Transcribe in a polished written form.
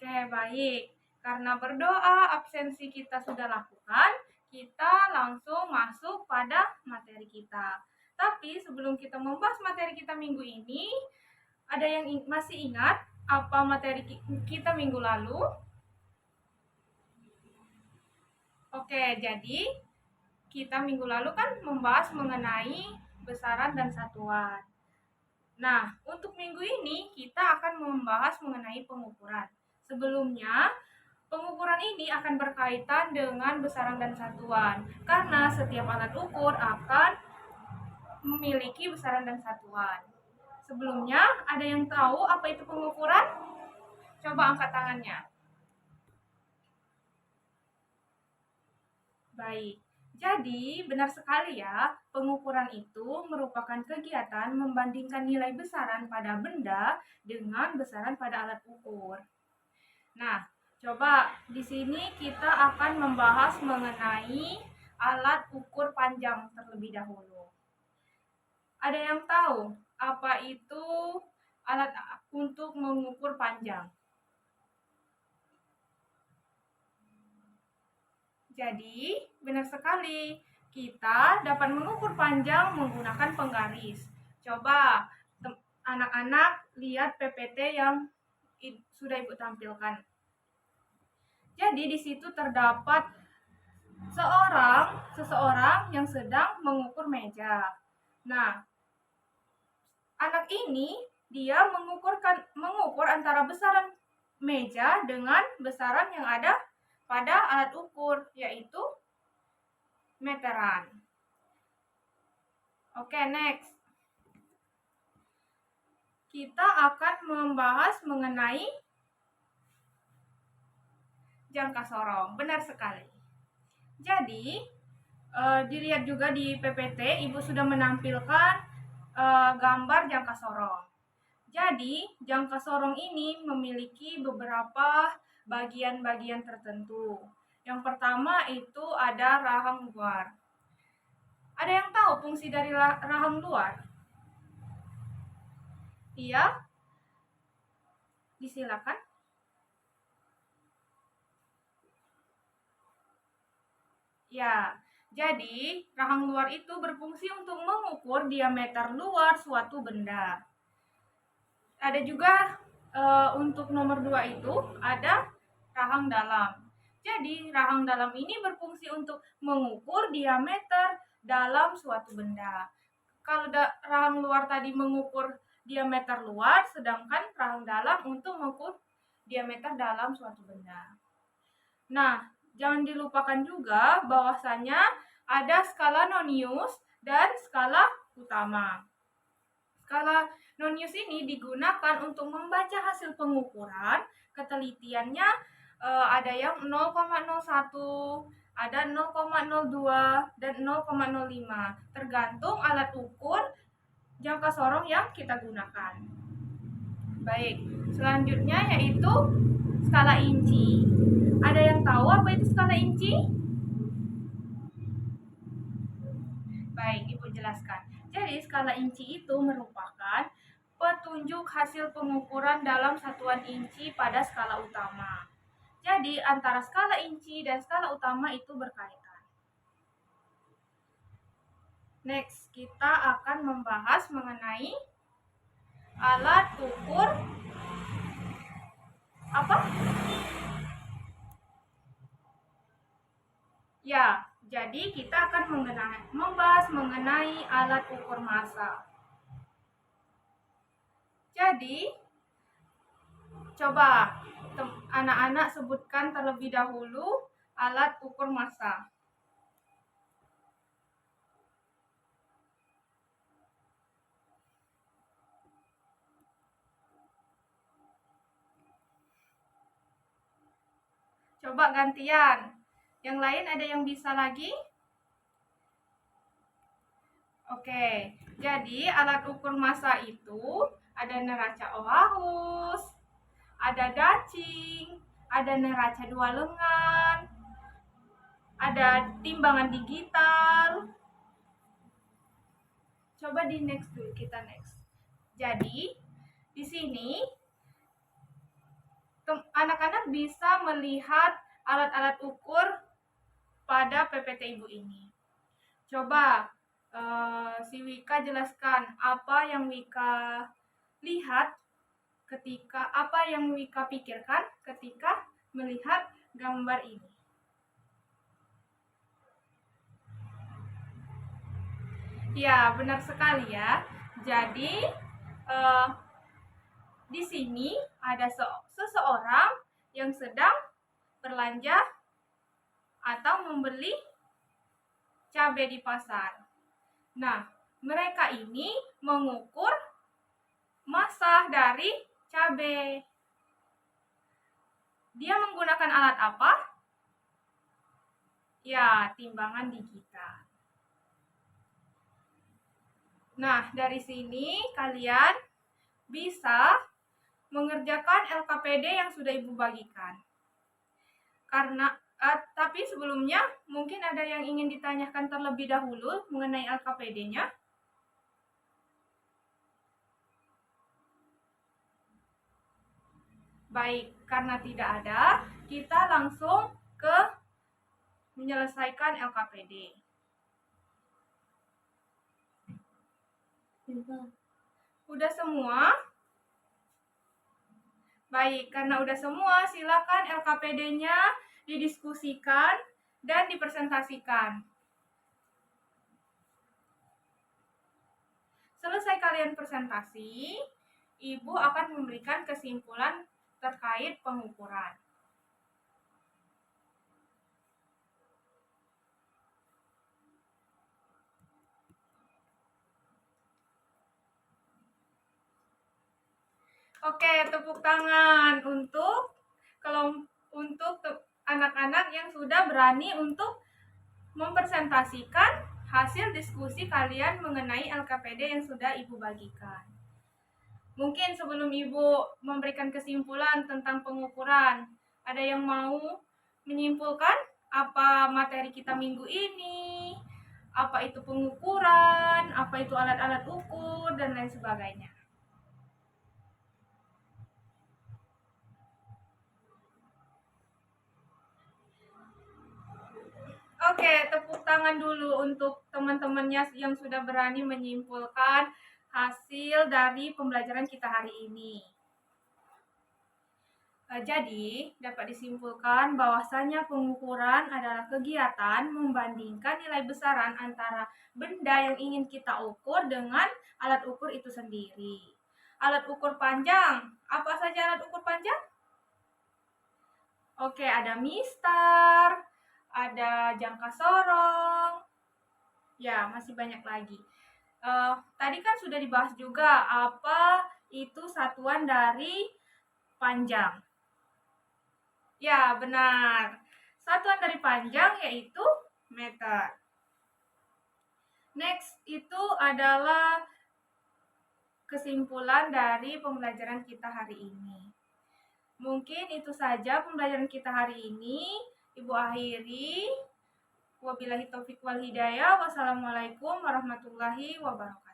Oke, baik. Karena berdoa absensi kita sudah lakukan, kita langsung masuk pada materi kita. Tapi sebelum kita membahas materi kita minggu ini, ada yang masih ingat apa materi kita minggu lalu? Oke, jadi kita minggu lalu kan membahas mengenai besaran dan satuan. Nah, untuk minggu ini kita akan membahas mengenai pengukuran. Sebelumnya, pengukuran ini akan berkaitan dengan besaran dan satuan, karena setiap alat ukur akan memiliki besaran dan satuan. Sebelumnya, ada yang tahu apa itu pengukuran? Coba angkat tangannya. Baik. Jadi, benar sekali ya, pengukuran itu merupakan kegiatan membandingkan nilai besaran pada benda dengan besaran pada alat ukur. Nah, coba di sini kita akan membahas mengenai alat ukur panjang terlebih dahulu. Ada yang tahu apa itu alat untuk mengukur panjang? Jadi, benar sekali, kita dapat mengukur panjang menggunakan penggaris. Coba anak-anak lihat PPT yang sudah Ibu tampilkan. Jadi, di situ terdapat seseorang yang sedang mengukur meja. Nah, anak ini dia mengukur antara besaran meja dengan besaran yang ada pada alat ukur, yaitu meteran. Oke, next. Kita akan membahas mengenai jangka sorong. Benar sekali. Jadi, dilihat juga di PPT, Ibu sudah menampilkan gambar jangka sorong. Jadi, jangka sorong ini memiliki beberapa bagian-bagian tertentu. Yang pertama itu ada rahang luar. Ada yang tahu fungsi dari rahang luar? Iya? Disilakan. Ya, jadi rahang luar itu berfungsi untuk mengukur diameter luar suatu benda. Ada juga untuk nomor 2 itu ada rahang dalam. Jadi rahang dalam ini berfungsi untuk mengukur diameter dalam suatu benda. Kalau rahang luar tadi mengukur diameter luar, sedangkan rahang dalam untuk mengukur diameter dalam suatu benda. Nah, jangan dilupakan juga bahwasanya ada skala nonius dan skala utama. Skala nonius ini digunakan untuk membaca hasil pengukuran. Ketelitiannya ada yang 0,01, ada 0,02 dan 0,05, tergantung alat ukur jangka sorong yang kita gunakan. Baik, selanjutnya yaitu skala inci. Ada yang tahu apa itu skala inci? Baik, Ibu jelaskan. Jadi skala inci itu merupakan petunjuk hasil pengukuran dalam satuan inci pada skala utama. Jadi antara skala inci dan skala utama itu berkaitan. Next, kita akan membahas mengenai alat ukur apa? Ya, jadi kita akan membahas mengenai alat ukur massa. Jadi, coba anak-anak sebutkan terlebih dahulu alat ukur massa. Coba gantian. Yang lain ada yang bisa lagi? Oke, jadi alat ukur massa itu ada neraca Oahus, ada dacing, ada neraca dua lengan, ada timbangan digital. Coba di next dulu, kita next. Jadi, di sini anak-anak kalian bisa melihat alat-alat ukur pada PPT Ibu ini. Coba si Wika jelaskan apa yang Wika lihat apa yang Wika pikirkan ketika melihat gambar ini. Ya, benar sekali ya. Jadi di sini ada seseorang yang sedang belanja atau membeli cabai di pasar. Nah, mereka ini mengukur massa dari cabai. Dia menggunakan alat apa? Ya, timbangan digital. Nah, dari sini kalian bisa mengerjakan LKPD yang sudah Ibu bagikan. Tapi sebelumnya mungkin ada yang ingin ditanyakan terlebih dahulu mengenai LKPD-nya. Baik, karena tidak ada, kita langsung ke menyelesaikan LKPD. Udah semua? Baik, karena udah semua, silakan LKPD-nya didiskusikan dan dipresentasikan. Selesai kalian presentasi, Ibu akan memberikan kesimpulan terkait pengukuran. Oke, tepuk tangan untuk anak-anak yang sudah berani untuk mempresentasikan hasil diskusi kalian mengenai LKPD yang sudah Ibu bagikan. Mungkin sebelum Ibu memberikan kesimpulan tentang pengukuran, ada yang mau menyimpulkan apa materi kita minggu ini, apa itu pengukuran, apa itu alat-alat ukur, dan lain sebagainya. Oke, tepuk tangan dulu untuk teman-temannya yang sudah berani menyimpulkan hasil dari pembelajaran kita hari ini. Jadi, dapat disimpulkan bahwasanya pengukuran adalah kegiatan membandingkan nilai besaran antara benda yang ingin kita ukur dengan alat ukur itu sendiri. Alat ukur panjang, apa saja alat ukur panjang? Oke, ada mistar, ada jangka sorong, ya masih banyak lagi. Tadi kan sudah dibahas juga apa itu satuan dari panjang. Ya, benar. Satuan dari panjang yaitu meter. Next, itu adalah kesimpulan dari pembelajaran kita hari ini. Mungkin itu saja pembelajaran kita hari ini. Ibu akhiri. Wabillahi taufiq wal hidayah. Wassalamualaikum warahmatullahi wabarakatuh.